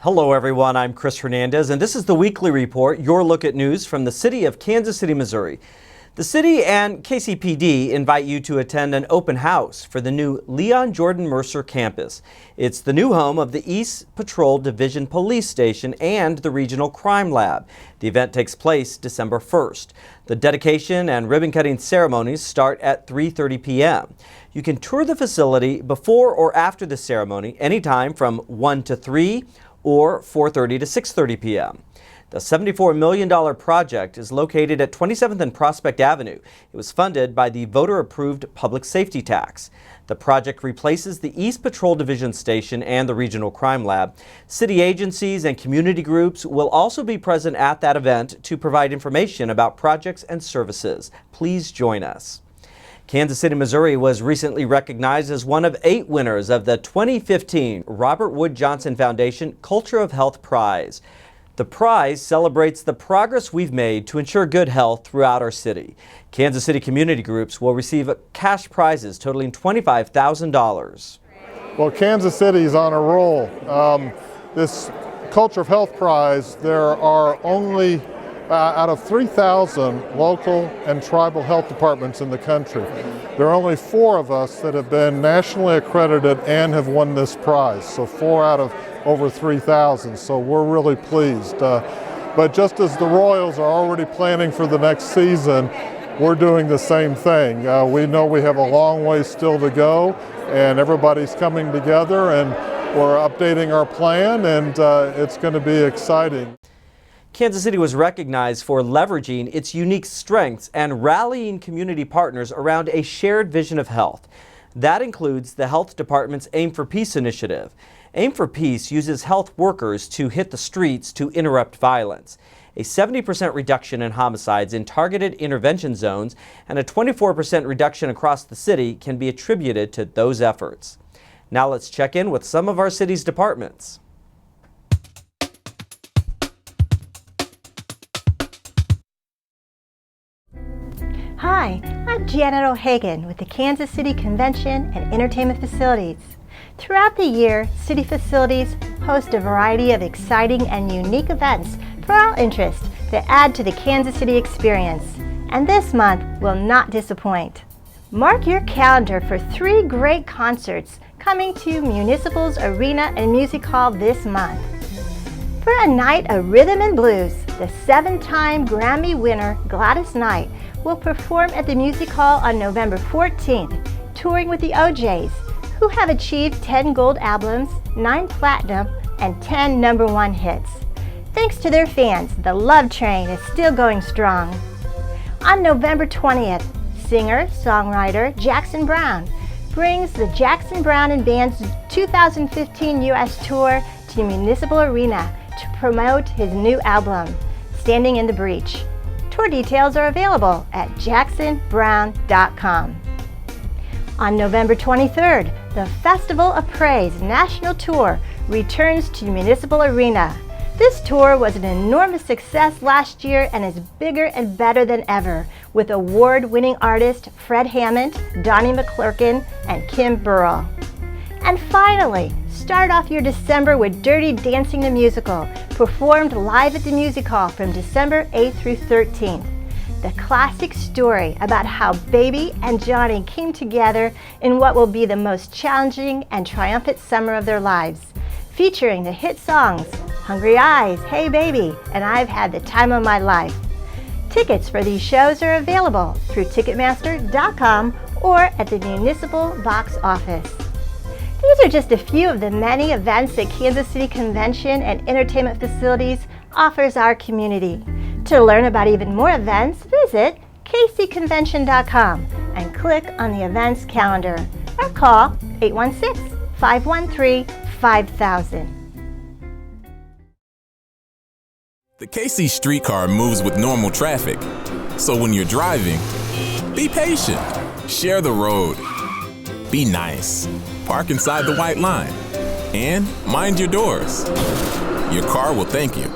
Hello everyone, I'm Chris Hernandez and this is the Weekly Report, your look at news from the city of Kansas City, Missouri. The city and KCPD invite you to attend an open house for the new Leon Jordan Mercer campus. It's the new home of the East Patrol Division Police Station and the Regional Crime Lab. The event takes place December 1st. The dedication and ribbon cutting ceremonies start at 3:30 p.m. You can tour the facility before or after the ceremony anytime from 1 to 3 or 4:30 to 6:30 p.m. The $74 million project is located at 27th and Prospect Avenue. It was funded by the voter-approved public safety tax. The project replaces the East Patrol Division Station and the Regional Crime Lab. City agencies and community groups will also be present at that event to provide information about projects and services. Please join us. Kansas City, Missouri was recently recognized as one of 8 winners of the 2015 Robert Wood Johnson Foundation Culture of Health Prize. The prize celebrates the progress we've made to ensure good health throughout our city. Kansas City community groups will receive cash prizes totaling $25,000. Well, Kansas City is on a roll. This Culture of Health Prize, there are only out of 3,000 local and tribal health departments in the country, there are only 4 of us that have been nationally accredited and have won this prize. So 4 out of over 3,000. So we're really pleased. But just as the Royals are already planning for the next season, we're doing the same thing. We know we have a long way still to go, and everybody's coming together, and we're updating our plan, and it's going to be exciting. Kansas City was recognized for leveraging its unique strengths and rallying community partners around a shared vision of health. That includes the Health Department's Aim for Peace initiative. Aim for Peace uses health workers to hit the streets to interrupt violence. A 70% reduction in homicides in targeted intervention zones and a 24% reduction across the city can be attributed to those efforts. Now let's check in with some of our city's departments. Hi, I'm Janet O'Hagan with the Kansas City Convention and Entertainment Facilities. Throughout the year, city facilities host a variety of exciting and unique events for all interests that add to the Kansas City experience. And this month will not disappoint. Mark your calendar for 3 great concerts coming to Municipal's Arena and Music Hall this month. For a night of rhythm and blues, the 7-time Grammy winner Gladys Knight will perform at the Music Hall on November 14th, touring with the O'Jays, who have achieved 10 gold albums, 9 platinum, and 10 #1 hits. Thanks to their fans, the Love Train is still going strong. On November 20th, singer-songwriter Jackson Browne brings the Jackson Browne and Band's 2015 U.S. tour to the Municipal Arena to promote his new album, Standing in the Breach. Tour details are available at jacksonbrowne.com. On November 23rd, the Festival of Praise National Tour returns to the Municipal Arena. This tour was an enormous success last year and is bigger and better than ever, with award-winning artists Fred Hammond, Donnie McClurkin, and Kim Burrell. And finally, start off your December with Dirty Dancing the Musical, performed live at the Music Hall from December 8th through 13th. The classic story about how Baby and Johnny came together in what will be the most challenging and triumphant summer of their lives, featuring the hit songs Hungry Eyes, Hey Baby, and I've Had the Time of My Life. Tickets for these shows are available through Ticketmaster.com or at the Municipal Box Office. These are just a few of the many events that Kansas City Convention and Entertainment Facilities offers our community. To learn about even more events, visit kcconvention.com and click on the events calendar or call 816-513-5000. The KC streetcar moves with normal traffic. So when you're driving, be patient. Share the road. Be nice. Park inside the white line. And mind your doors. Your car will thank you.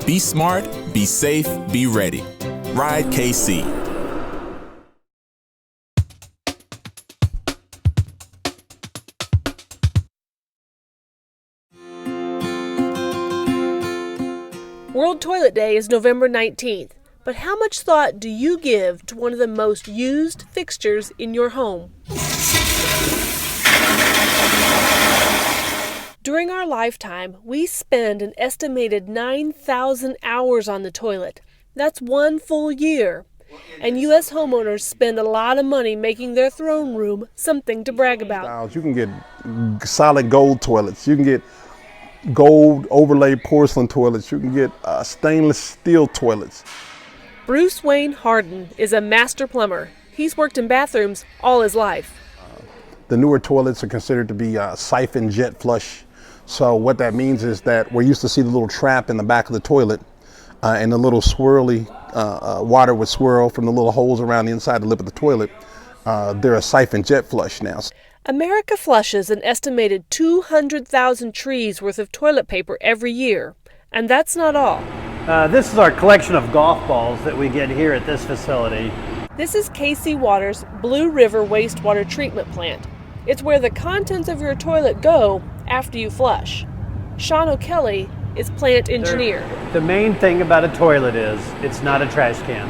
Be smart, be safe, be ready. Ride KC. World Toilet Day is November 19th, but how much thought do you give to one of the most used fixtures in your home? During our lifetime, we spend an estimated 9,000 hours on the toilet. That's one full year. And U.S. homeowners spend a lot of money making their throne room something to brag about. You can get solid gold toilets. You can get gold overlaid porcelain toilets. You can get stainless steel toilets. Bruce Wayne Harden is a master plumber. He's worked in bathrooms all his life. The newer toilets are considered to be siphon jet flush. So what that means is that we're used to see the little trap in the back of the toilet and the little swirly water would swirl from the little holes around the inside the lip of the toilet. They're a siphon jet flush now. America flushes an estimated 200,000 trees worth of toilet paper every year. And that's not all. This is our collection of golf balls that we get here at this facility. This is KC Water's Blue River Wastewater Treatment Plant. It's where the contents of your toilet go after you flush. Sean O'Kelly is plant engineer. The main thing about a toilet is it's not a trash can,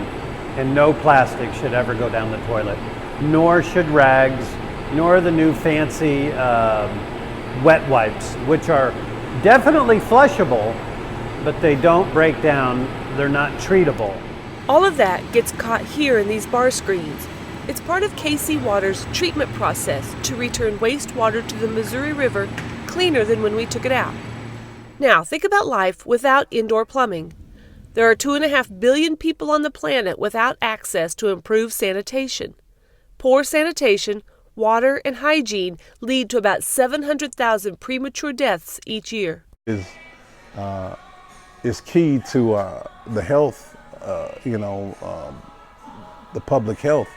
and no plastic should ever go down the toilet, nor should rags, nor the new fancy wet wipes, which are definitely flushable, but they don't break down, they're not treatable. All of that gets caught here in these bar screens. It's part of KC Water's treatment process to return wastewater to the Missouri River cleaner than when we took it out. Now, think about life without indoor plumbing. There are 2.5 billion people on the planet without access to improved sanitation. Poor sanitation, water, and hygiene lead to about 700,000 premature deaths each year. Is key to the health, the public health.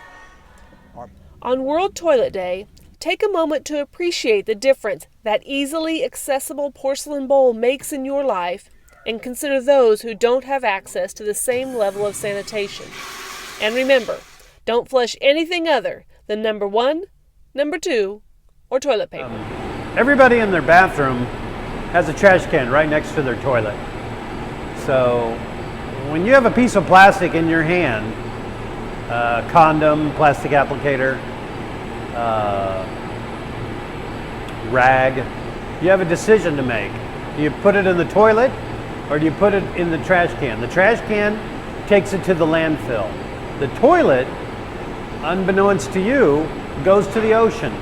On World Toilet Day, take a moment to appreciate the difference that easily accessible porcelain bowl makes in your life, and consider those who don't have access to the same level of sanitation. And remember, don't flush anything other than number 1, number 2, or toilet paper. Everybody in their bathroom has a trash can right next to their toilet. So when you have a piece of plastic in your hand, condom, plastic applicator, rag, you have a decision to make. Do you put it in the toilet or do you put it in the trash can? The trash can takes it to the landfill. The toilet, unbeknownst to you, goes to the ocean.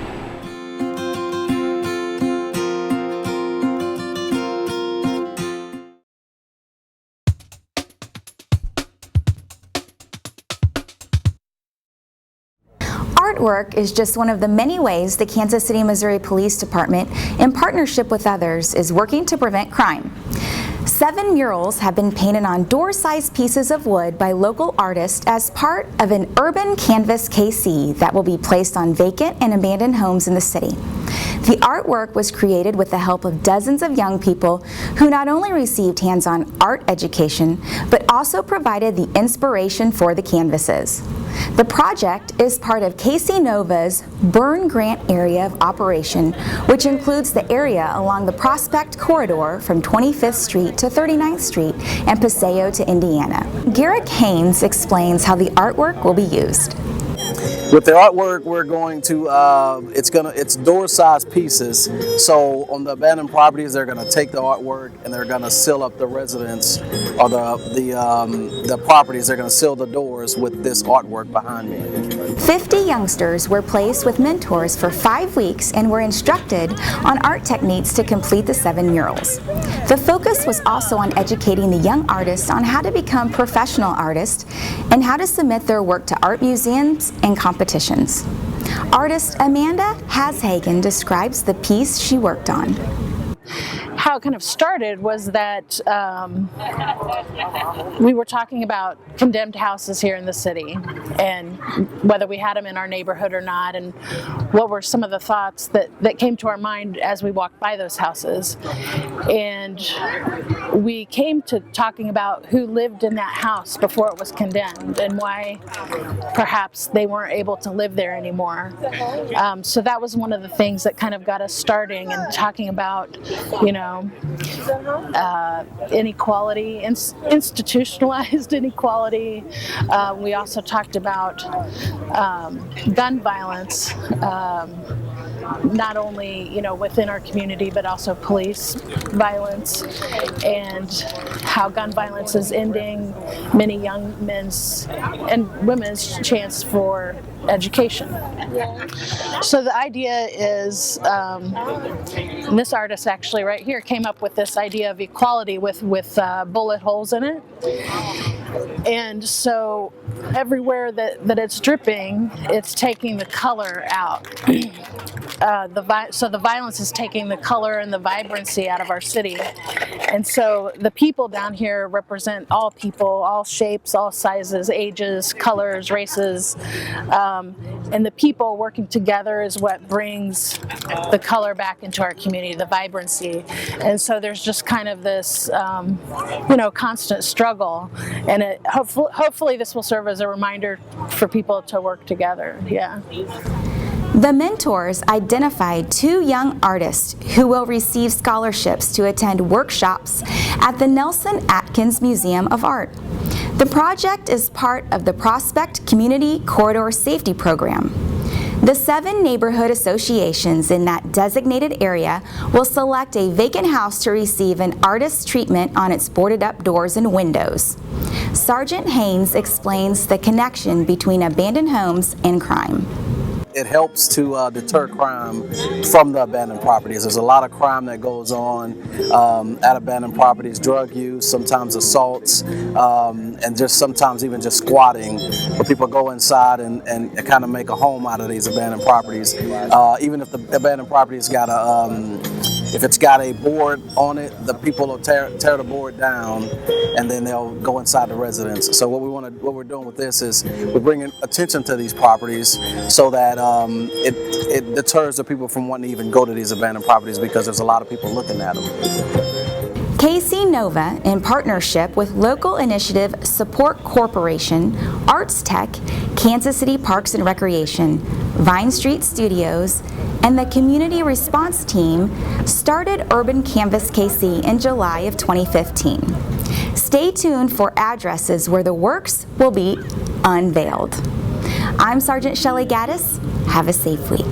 Artwork is just one of the many ways the Kansas City, Missouri Police Department, in partnership with others, is working to prevent crime. 7 murals have been painted on door-sized pieces of wood by local artists as part of an urban canvas KC that will be placed on vacant and abandoned homes in the city. The artwork was created with the help of dozens of young people who not only received hands-on art education, but also provided the inspiration for the canvases. The project is part of KC Nova's Burn Grant area of operation, which includes the area along the Prospect Corridor from 25th Street to 39th Street and Paseo to Indiana. Garrick Haynes explains how the artwork will be used. With the artwork, we're going to, it's door-sized pieces. So on the abandoned properties, they're going to take the artwork and they're going to seal up the residents or the properties. They're going to seal the doors with this artwork behind me. 50 youngsters were placed with mentors for 5 weeks and were instructed on art techniques to complete the 7 murals. The focus was also on educating the young artists on how to become professional artists and how to submit their work to art museums and competitions. Artist Amanda Hashagen describes the piece she worked on. How it kind of started was that we were talking about condemned houses here in the city and whether we had them in our neighborhood or not, and what were some of the thoughts that came to our mind as we walked by those houses. And we came to talking about who lived in that house before it was condemned and why perhaps they weren't able to live there anymore. So that was one of the things that kind of got us starting and talking about, you know, inequality, institutionalized inequality. We also talked about gun violence, not only within our community, but also police violence, and how gun violence is ending many young men's and women's chance for education. So the idea is, and this artist actually right here came up with this idea of equality with bullet holes in it. And so everywhere that it's dripping, it's taking the color out. So the violence is taking the color and the vibrancy out of our city. And so the people down here represent all people, all shapes, all sizes, ages, colors, races. And the people working together is what brings the color back into our community, the vibrancy. And so there's just kind of this, constant struggle. And hopefully this will serve as a reminder for people to work together. Yeah. The mentors identified 2 young artists who will receive scholarships to attend workshops at the Nelson Atkins Museum of Art. The project is part of the Prospect Community Corridor Safety Program. The 7 neighborhood associations in that designated area will select a vacant house to receive an artist's treatment on its boarded up doors and windows. Sergeant Haynes explains the connection between abandoned homes and crime. It helps to deter crime from the abandoned properties. There's a lot of crime that goes on at abandoned properties, drug use, sometimes assaults, and just sometimes even just squatting, where people go inside and kind of make a home out of these abandoned properties. Even if the abandoned property's got if it's got a board on it, the people will tear the board down, and then they'll go inside the residence. So what we're doing with this is we're bringing attention to these properties so that it deters the people from wanting to even go to these abandoned properties, because there's a lot of people looking at them. KC Nova, in partnership with local initiative Support Corporation, Arts Tech, Kansas City Parks and Recreation, Vine Street Studios, and the Community Response Team, started Urban Canvas KC in July of 2015. Stay tuned for addresses where the works will be unveiled. I'm Sergeant Shelley Gaddis. Have a safe week.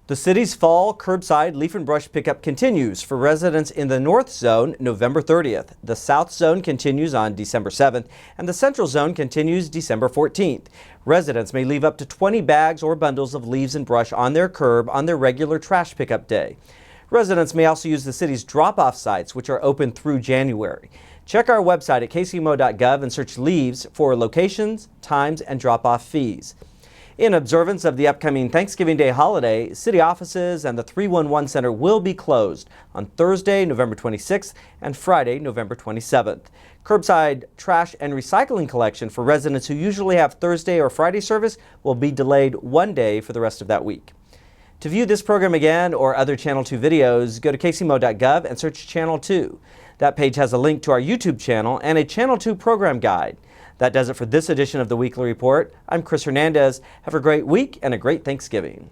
The city's fall curbside leaf and brush pickup continues for residents in the North Zone November 30th. The South Zone continues on December 7th, and the Central Zone continues December 14th. Residents may leave up to 20 bags or bundles of leaves and brush on their curb on their regular trash pickup day. Residents may also use the city's drop-off sites, which are open through January. Check our website at kcmo.gov and search leaves for locations, times, and drop-off fees. In observance of the upcoming Thanksgiving Day holiday, city offices and the 311 Center will be closed on Thursday, November 26th and Friday, November 27th. Curbside trash and recycling collection for residents who usually have Thursday or Friday service will be delayed 1 day for the rest of that week. To view this program again or other Channel 2 videos, go to kcmo.gov and search Channel 2. That page has a link to our YouTube channel and a Channel 2 program guide. That does it for this edition of the Weekly Report. I'm Chris Hernandez. Have a great week and a great Thanksgiving.